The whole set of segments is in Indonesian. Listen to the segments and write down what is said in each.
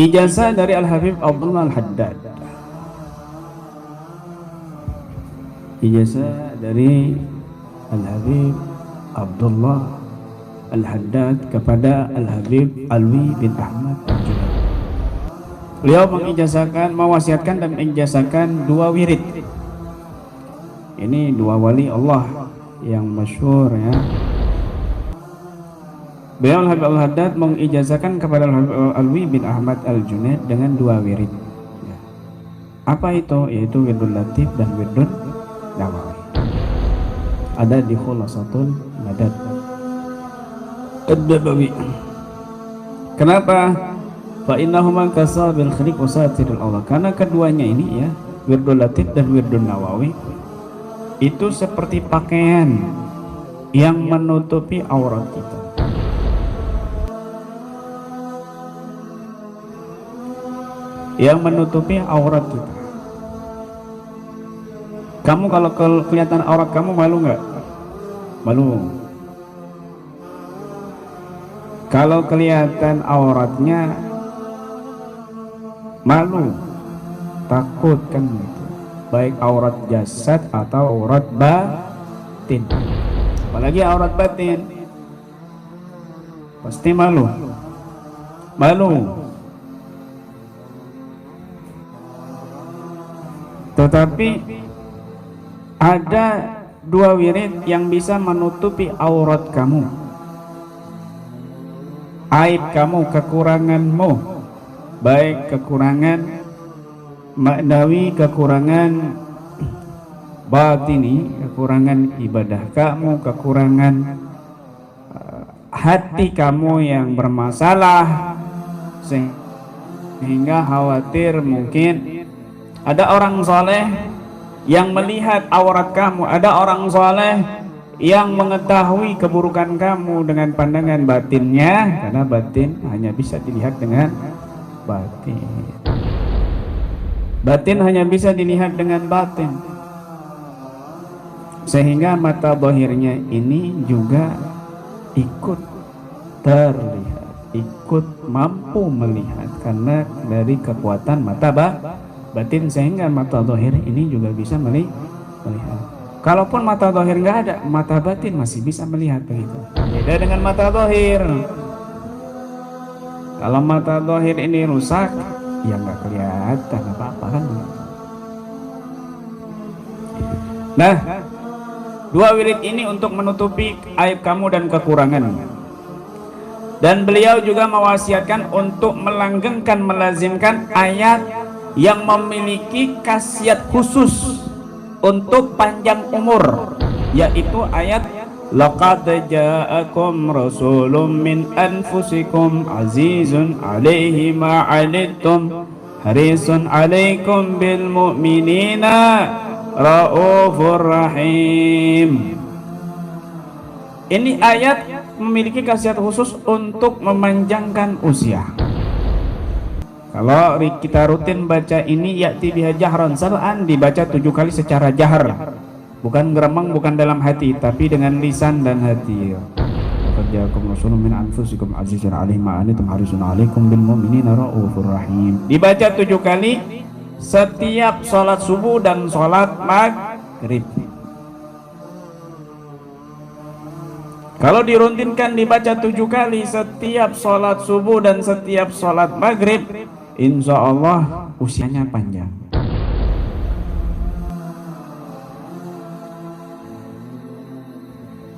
Ijazah dari Al-Habib Abdullah Al-Haddad. Ijazah dari Al-Habib Abdullah Al-Haddad kepada Al-Habib Alwi bin Ahmad Al-Junaid. Beliau mengijazahkan, mewasiatkan dan mengijazahkan 2 wirid. Ini 2 wali Allah yang masyhur ya. Beliau Al-Habib Al-Haddad mengijazahkan kepada Al-Habib Alwi bin Ahmad Al-Junaid dengan 2 wirid. Apa itu? Yaitu wirdul latif dan wirdul nawawi. Ada di Khulasatul Madad Ad-Nabawi. Kenapa? Fa innahuma kasabil khaliq wa satirul Allah. Karena keduanya ini ya, wirdul latif dan wirdul nawawi itu seperti pakaian yang menutupi aurat kita. Yang menutupi aurat kita. Kamu kalau kelihatan aurat kamu malu nggak? Malu. Kalau kelihatan auratnya malu, takut kan gitu. Baik aurat jasad atau aurat batin. Apalagi aurat batin, pasti malu. Malu. Tetapi ada 2 wirid yang bisa menutupi aurat kamu, aib kamu, kekuranganmu, baik kekurangan maknawi, kekurangan batini, kekurangan ibadah kamu, kekurangan hati kamu yang bermasalah, sehingga khawatir mungkin ada orang soleh yang melihat aurat kamu, ada orang soleh yang mengetahui keburukan kamu dengan pandangan batinnya, karena batin hanya bisa dilihat dengan batin. Batin hanya bisa dilihat dengan batin, sehingga mata zahirnya ini juga ikut terlihat, ikut mampu melihat karena dari kekuatan mata batin, sehingga mata zahir ini juga bisa melihat. Kalaupun mata zahir nggak ada, mata batin masih bisa melihat begitu. Beda dengan mata zahir. Kalau mata zahir ini rusak, ya nggak kelihatan apa-apa kan. Nah, 2 wirid ini untuk menutupi aib kamu dan kekurangan. Dan beliau juga mewasiatkan untuk melanggengkan, melazimkan ayat yang memiliki khasiat khusus untuk panjang umur, yaitu ayat laqad ja'akum rasulun min anfusikum azizun 'alaihi ma 'anittum harisun 'alaikum bil mu'minina raufur rahim. Ini ayat memiliki khasiat khusus untuk memanjangkan usia. Kalau kita rutin baca ini, ya'ti biha jahran sab'an, dibaca 7 kali secara jahar, bukan geremang, bukan dalam hati, tapi dengan lisan dan hati. Laqad ja'akum rasulun min anfusikum azizun 'alaihi ma 'anittum harisun 'alaikum bil mu'minina raufur rahim. Dibaca 7 kali setiap sholat subuh dan sholat maghrib. Kalau diruntinkan dibaca 7 kali setiap sholat subuh dan setiap sholat maghrib, insya Allah usianya panjang.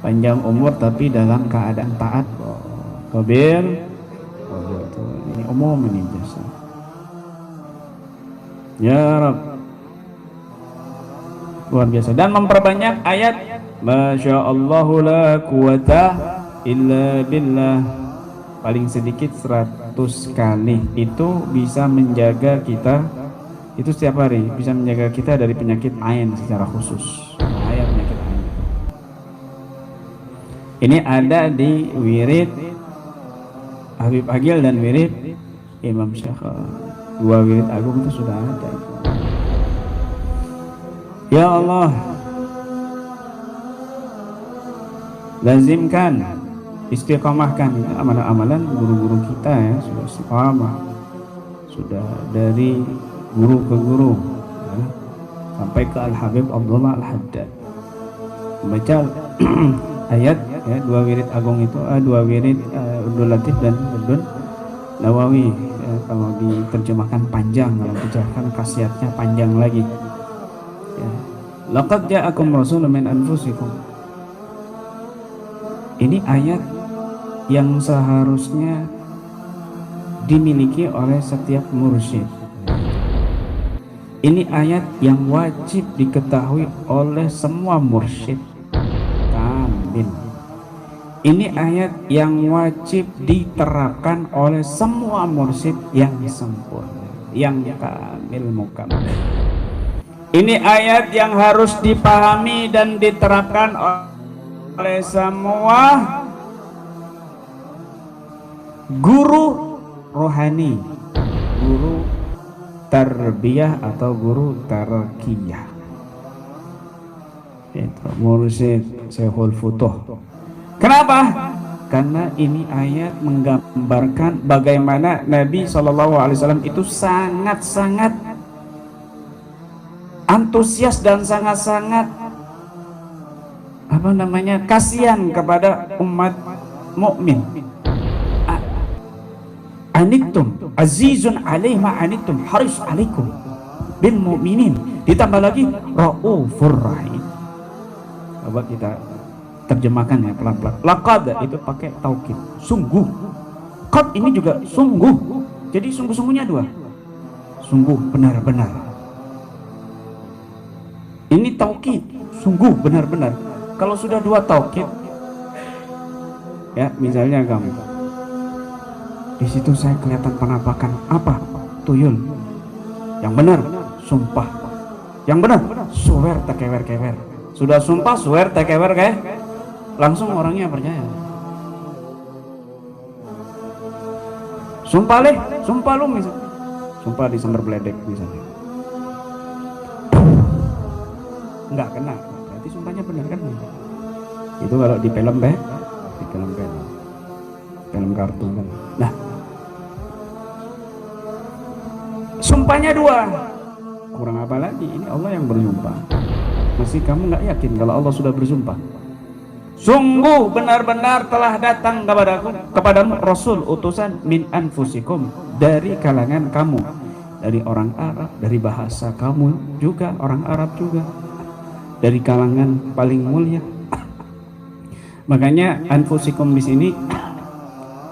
Panjang umur tapi dalam keadaan taat. Kabir. Ini umum ini jasa. Ya Rabb. Luar biasa. Dan memperbanyak ayat Masya Allah la quwata illa billah. Paling sedikit 100 kali itu bisa menjaga kita, itu setiap hari bisa menjaga kita dari penyakit ain secara khusus. Bahaya penyakit ain. Ini ada di wirid Habib Agil dan wirid Imam Syafi'i. 2 wirid agung itu sudah ada. Ya Allah, lazimkan, istiqamahkan amalan-amalan guru-guru kita ya, sudah istiqamah. sudah dari guru ke guru ya, sampai ke Al-Habib Abdullah Al-Haddad membaca ayat ya, dua wirid agung itu dua wirid Urdul Latif dan Urdul Nawawi ya, kalau diterjemahkan panjang, kalau diterjemahkan khasiatnya panjang lagi ya. Laqad ja'akum rasulun min anfusikum, ini ayat yang seharusnya dimiliki oleh setiap mursyid. Ini ayat yang wajib diketahui oleh semua mursyid kamil. Ini ayat yang wajib diterapkan oleh semua mursyid yang sempurna, yang kamil mukammal. Ini ayat yang harus dipahami dan diterapkan oleh semua guru rohani, guru tarbiyah atau guru tarkiyah, itu mursyid Syekhul Futuh. Kenapa? Karena ini ayat menggambarkan bagaimana Nabi SAW itu sangat-sangat antusias dan sangat-sangat kasihan kepada umat mukmin. Anittum azizun alaihi ma anittum haris alaikum bil mu'minin, ditambah lagi raufur rahim. Coba kita terjemahkan ya pelan-pelan. Laqad itu pakai taukid, sungguh. Qad ini juga sungguh, jadi sungguh-sungguhnya dua, sungguh benar-benar. Ini taukid, sungguh benar-benar. Kalau sudah dua taukid ya, misalnya kamu di situ saya kelihatan penampakan apa? Tuyul. Yang benar, sumpah. Yang benar, swear tekewer-kewer. Sudah sumpah, swear tekewer kayak langsung orangnya percaya. Sumpah leh, sumpah lu misalnya. Sumpah di Sumber Bledek misalnya. Enggak kena, berarti sumpahnya benar kan? Itu kalau di film di film kartun kan. Nah, sumpahnya dua, kurang apa lagi? Ini Allah yang bersumpah. Masih kamu nggak yakin kalau Allah sudah bersumpah? Sungguh benar-benar telah datang kepadamu Rasul utusan min anfusikum, dari kalangan kamu, dari orang Arab, dari bahasa kamu juga orang Arab juga, dari kalangan paling mulia. Makanya anfusikum di sini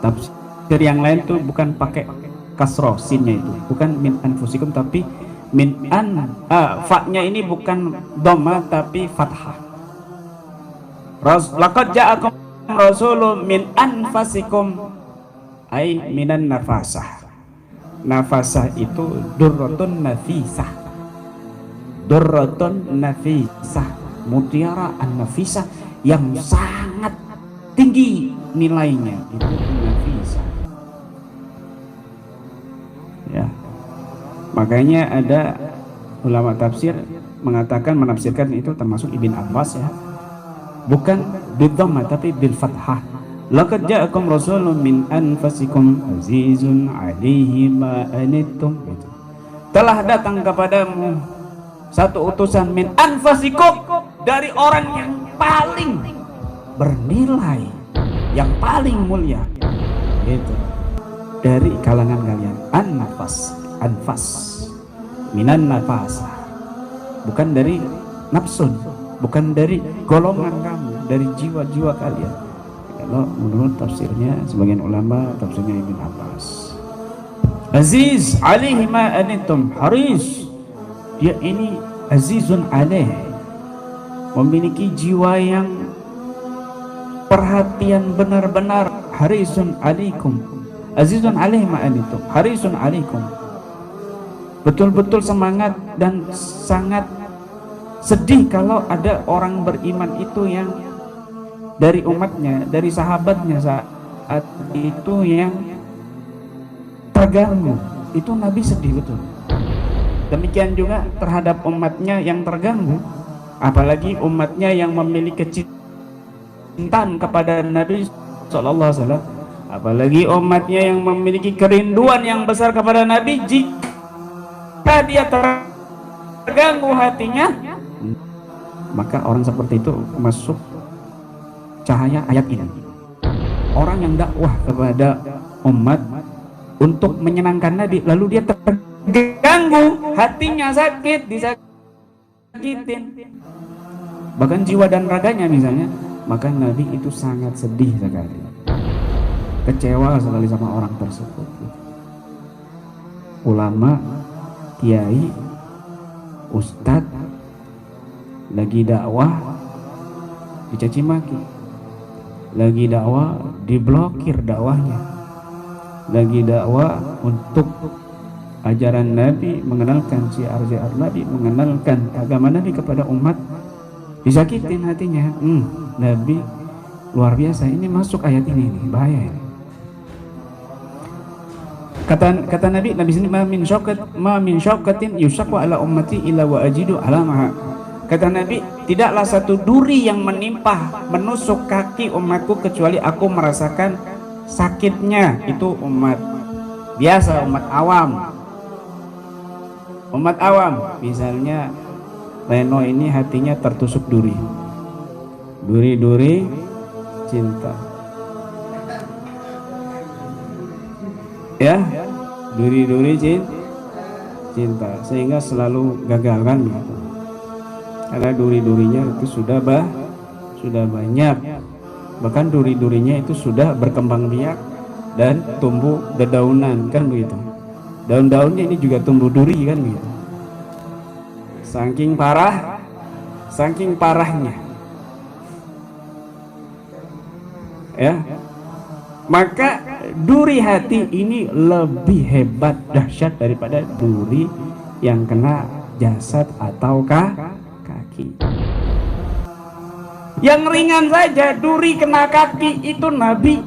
tafsir yang lain tuh bukan pakai kasroh sinnya, itu bukan min anfusikum tapi min fa-nya ini bukan dhamma tapi fathah. Laqad ja'akum rasulun min anfusikum ay minan nafasah. Nafasah itu durratun nafisah, durratun nafisah, mutiara an-nafisah yang sangat tinggi nilainya, itu nafisah ya. Makanya ada ulama tafsir mengatakan, menafsirkan itu termasuk Ibn Abbas ya, bukan bidhamma tapi bil fathah. Laqad ja'akum rasulun min anfusikum azizun 'alaihi ma anittum, telah datang kepadamu satu utusan min anfusikum, dari orang yang paling bernilai, yang paling mulia, gitu, dari kalangan kalian. Anfas minan nafasah, bukan dari nafsun, bukan dari golongan kamu, dari jiwa-jiwa kalian. Kalau menurut tafsirnya sebagian ulama, tafsirnya Ibn Abbas. Aziz alaihi ma anittum haris, dia ini azizun alaih, memiliki jiwa yang perhatian benar-benar. Harisun alaikum, azizun alaihi ma anittum harisun alaikum, betul-betul semangat dan sangat sedih kalau ada orang beriman itu yang dari umatnya, dari sahabatnya saat itu yang terganggu. Itu Nabi sedih betul. Demikian juga terhadap umatnya yang terganggu, apalagi umatnya yang memiliki kecintaan kepada Nabi SAW, apalagi umatnya yang memiliki kerinduan yang besar kepada Nabi, jika dia terganggu hatinya, maka orang seperti itu masuk cahaya ayat ini. Orang yang dakwah kepada umat untuk menyenangkan Nabi, lalu dia terganggu hatinya, sakit, disakitin, bahkan jiwa dan raganya misalnya, maka Nabi itu sangat sedih sekali, kecewa sekali sama orang tersebut. Ulama, kiai, ustadz lagi dakwah dicaci maki, lagi dakwah diblokir dakwahnya, lagi dakwah untuk ajaran Nabi, mengenalkan syiar-syiar Nabi, mengenalkan agama Nabi kepada umat, disakitin hatinya. Nabi luar biasa, ini masuk ayat ini nih, bahaya ini. Kata Nabi sini, ma min syaukatin yushaqu ala ummati illa wa ajidu alamaha. Kata Nabi, tidaklah satu duri yang menusuk kaki umatku kecuali aku merasakan sakitnya. Itu umat biasa, umat awam. Umat awam, misalnya Reno ini hatinya tertusuk duri cinta, ya, duri cinta, sehingga selalu gagal kan gitu. Karena duri-durinya itu sudah banyak, bahkan duri-durinya itu sudah berkembang biak dan tumbuh dedaunan kan begitu. Daun-daunnya ini juga tumbuh duri kan begitu. Saking parahnya, ya. Maka duri hati ini lebih hebat, dahsyat daripada duri yang kena jasad atau kaki. Yang ringan saja duri kena kaki itu Nabi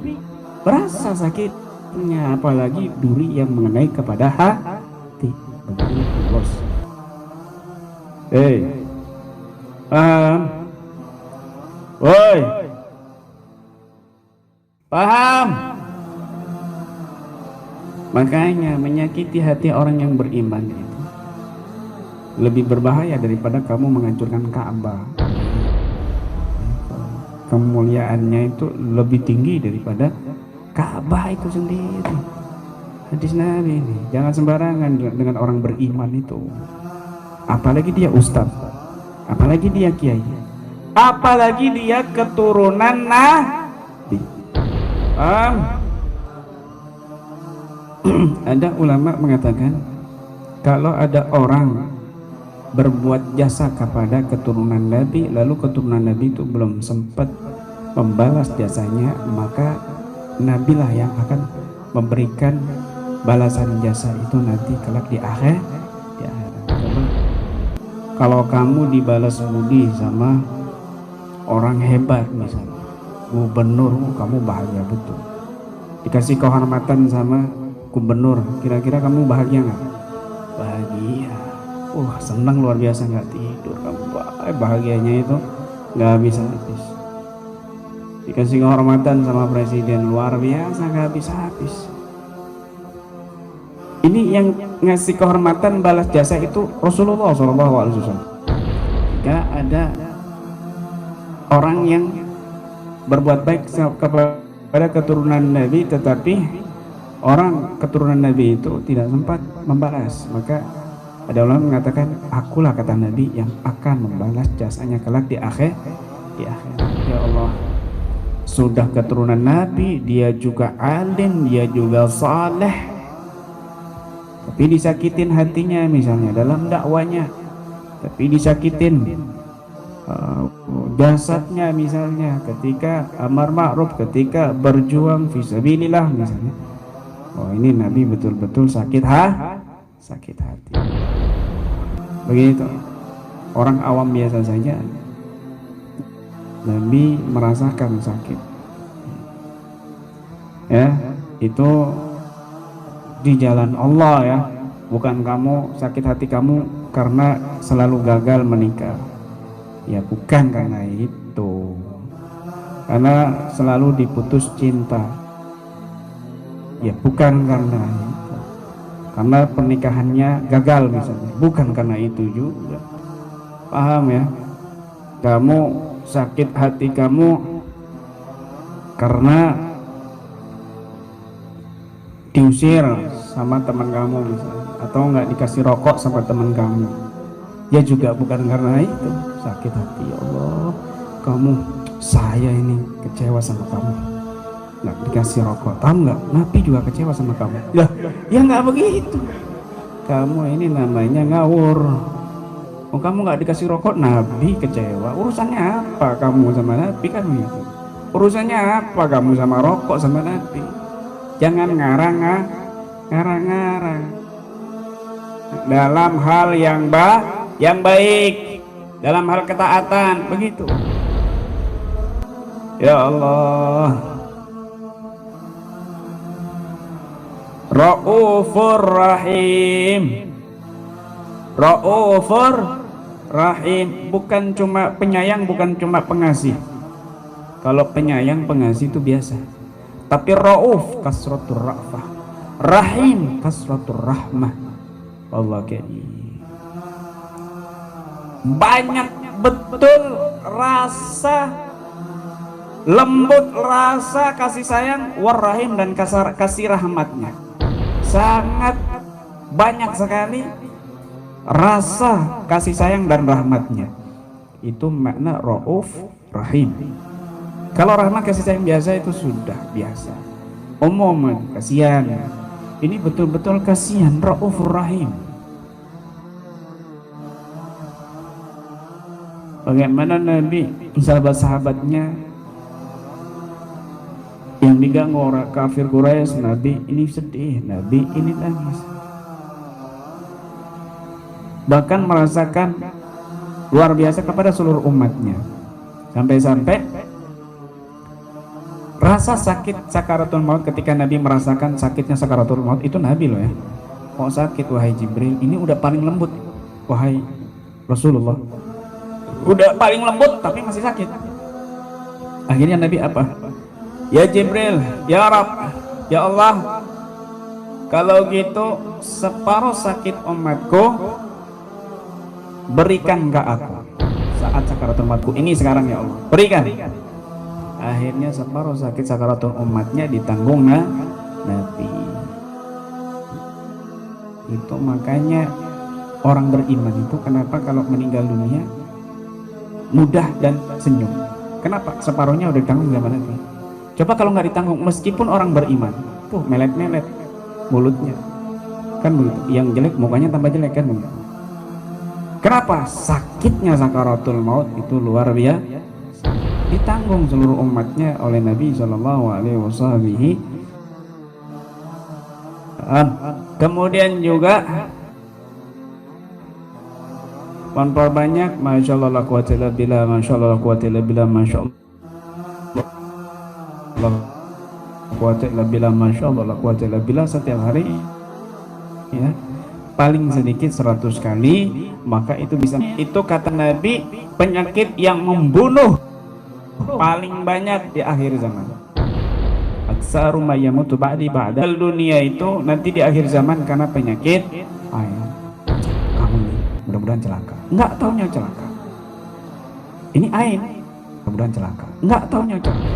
berasa sakitnya, apalagi duri yang mengenai kepada hati. Begitu bos. Paham? Woi, paham? Makanya menyakiti hati orang yang beriman itu lebih berbahaya daripada kamu menghancurkan Ka'bah. Kemuliaannya itu lebih tinggi daripada Ka'bah itu sendiri. Hadis Nabi ini, jangan sembarangan dengan orang beriman itu. Apalagi dia ustaz, apalagi dia kiai, apalagi dia keturunan Nabi. Ada ulama mengatakan, kalau ada orang berbuat jasa kepada keturunan Nabi, lalu keturunan Nabi itu belum sempat membalas jasanya, maka Nabilah yang akan memberikan balasan jasa itu nanti kelak di akhirat. Kalau kamu dibalas budi sama orang hebat, misalnya gubernur, kamu bahagia betul. Dikasih kehormatan sama gubernur, kira-kira kamu bahagia nggak? Bahagia. Senang luar biasa, nggak tidur kamu. Bahagianya itu nggak habis-habis. Dikasih kehormatan sama presiden, luar biasa, nggak habis-habis. Ini yang ngasih kehormatan balas jasa itu Rasulullah SAW. Jika ada orang yang berbuat baik kepada keturunan Nabi, tetapi orang keturunan Nabi itu tidak sempat membalas, maka ada ulama mengatakan, akulah, kata Nabi, yang akan membalas jasanya kelak di akhir. Ya Allah, sudah keturunan Nabi, dia juga alim, dia juga saleh, tapi disakitin hatinya misalnya dalam dakwanya, tapi disakitin jasadnya misalnya ketika amar ma'ruf, ketika berjuang fisabilillah misalnya. Ini Nabi betul-betul sakit hati. Begitu. Orang awam biasa saja, Nabi merasakan sakit. Ya, itu di jalan Allah ya, bukan kamu sakit hati kamu karena selalu gagal menikah. Ya bukan karena itu, karena selalu diputus cinta, Ya bukan karena itu, karena pernikahannya gagal misalnya, bukan karena itu juga. Paham ya? Kamu sakit hati kamu karena diusir sama teman kamu misalnya, atau nggak dikasih rokok sama teman kamu, ya juga bukan karena itu. Sakit hati, ya Allah, saya ini kecewa sama kamu, nggak dikasih rokok. Tahu nggak, Nabi juga kecewa sama kamu. Ya nggak begitu. Kamu ini namanya ngawur. Oh, kamu nggak dikasih rokok, Nabi kecewa. Urusannya apa kamu sama Nabi? Kan gitu. Urusannya apa kamu sama rokok sama Nabi? Jangan ngarang-ngarang dalam hal yang baik, dalam hal ketaatan, begitu. Ya Allah, Raufur Rahim. Raufur Rahim, bukan cuma penyayang, bukan cuma pengasih. Kalau penyayang pengasih itu biasa, tapi Rauf kasratur ra'fah, Rahim kasratur rahmah. Allah karim, banyak betul rasa lembut, rasa kasih sayang, warrahim, dan kasih rahmatnya. Sangat banyak sekali rasa kasih sayang dan rahmatnya. Itu makna Rauf Rahim. Kalau rahmat kasih sayang biasa itu sudah biasa, umum, kasihan. Ini betul-betul kasihan, Raufur Rahim. Bagaimana Nabi, sahabat-sahabatnya yang diganggu orang kafir Quraisy, Nabi ini sedih, Nabi ini nangis, bahkan merasakan luar biasa kepada seluruh umatnya, sampai-sampai rasa sakit sakaratul maut. Ketika Nabi merasakan sakitnya sakaratul maut, itu Nabi loh ya, kok sakit wahai Jibril, ini udah paling lembut wahai Rasulullah, udah paling lembut tapi masih sakit. Akhirnya Nabi apa? Ya Jibril, ya Rabb, ya Allah, kalau gitu separuh sakit umatku berikan ke aku saat sakaratul mautku ini sekarang ya Allah, berikan. Akhirnya separuh sakit sakaratul umatnya ditanggung Nabi. Itu makanya orang beriman itu kenapa kalau meninggal dunia mudah dan senyum? Kenapa? Separuhnya udah ditanggung sama Nabi. Coba kalau nggak ditanggung, meskipun orang beriman, tuh melet-melet mulutnya, kan begitu. Yang jelek mukanya tambah jelek, kan begitu. Kenapa? Sakitnya sakaratul maut itu luar biasa, ditanggung seluruh umatnya oleh Nabi Shallallahu Alaihi Wasallam. Kemudian juga memperbanyak masya Allah la quwwata illa billah, masya Allah la quwwata illa billah, masya Allah la quwwata illa billah, masya Allah la quwwata illa billah setiap hari ya, paling sedikit 100 kali, maka itu bisa. Itu kata Nabi penyakit yang membunuh paling banyak di akhir zaman. Aksaru ma yamutu ba'di ba'da dunia itu nanti di akhir zaman karena penyakit kamu nih mudah-mudahan celaka, nggak taunya celaka. Ini ain, mudah-mudahan celaka, nggak taunya celaka.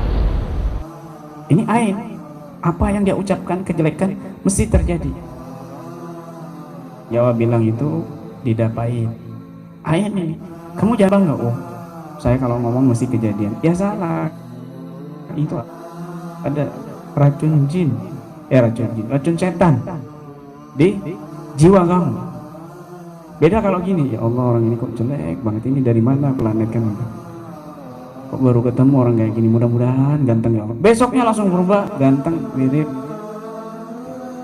Ini ain, apa yang dia ucapkan kejelekan mesti terjadi. Jawa bilang itu didapai ain ini, kamu jangan bangga, oh saya kalau ngomong mesti kejadian. Ya salah, itu ada racun jin, racun setan di jiwa kamu. Beda kalau gini, ya Allah orang ini kok jelek banget, ini dari mana planet kan? Kok baru ketemu orang kayak gini, mudah-mudahan ganteng ya Allah. Besoknya langsung berubah, ganteng, mirip,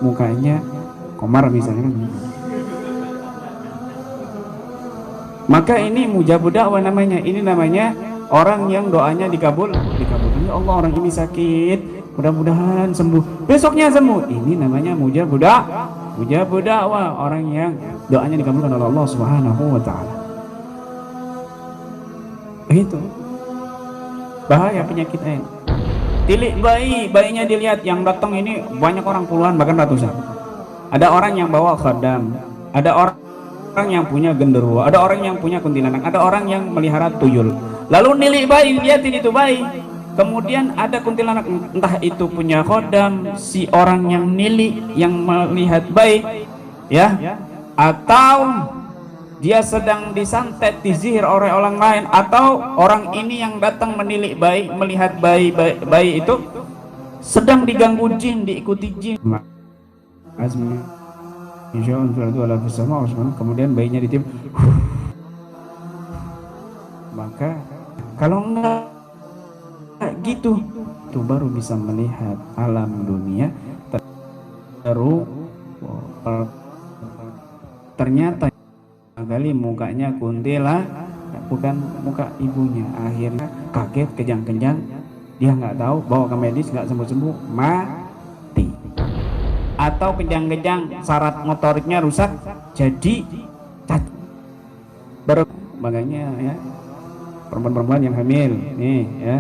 mukanya komar misalnya kan. Maka ini mujabud dakwah namanya. Ini namanya orang yang doanya dikabulkan. Ya Allah orang ini sakit, mudah-mudahan sembuh, besoknya sembuh. Ini namanya mujabud dakwah, orang yang doanya dikabulkan oleh Allah Subhanahu wa taala. Begitu bahaya penyakit ini. Tilik bayi, bayinya dilihat, yang datang ini banyak orang, puluhan bahkan ratusan. Ada orang yang bawa khadam, ada orang yang punya genderuwo, ada orang yang punya kuntilanak, ada orang yang melihara tuyul. Lalu nilik bayi, lihatin itu bayi. Kemudian ada kuntilanak, entah itu punya khodam, si orang yang nilik, yang melihat bayi, ya, atau dia sedang disantet, dizihir oleh orang lain, atau orang ini yang datang menilik bayi, melihat bayi itu sedang diganggu jin, diikuti jin. Kemudian bayinya ditiup, maka kalau enggak gitu, itu baru bisa melihat alam dunia. Ternyata kali mukanya kuntilah, bukan muka ibunya. Akhirnya kaget, kejang-kejang, dia nggak tahu, bawa ke medis, nggak sembuh-sembuh, mati. Atau kejang-kejang, syarat motoriknya rusak, jadi cacat. Makanya ya, perempuan-perempuan yang hamil nih ya,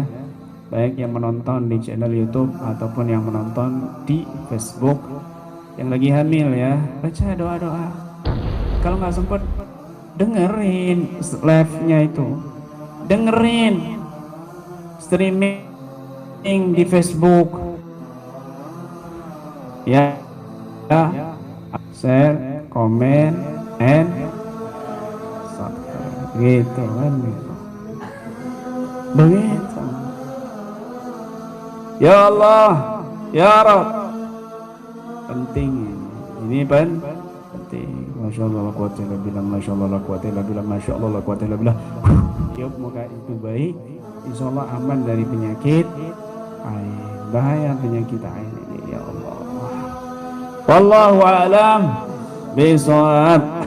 baik yang menonton di channel YouTube ataupun yang menonton di Facebook, yang lagi hamil ya, baca doa-doa. Kalau nggak sempat, dengerin live-nya itu, dengerin streaming di Facebook ya, share, komen, and subscribe gitu kan, begitu. Ya Allah, ya Rabb, penting ini penting. Masya Allah la quwwata illa billah, Masya Allah la quwwata illa billah, Masya Allah la quwwata illa billah. Tiup muka itu baik, insya Allah aman dari penyakit ain, bahaya penyakit ain ini ya Allah. Wallahu a'lam bishawab.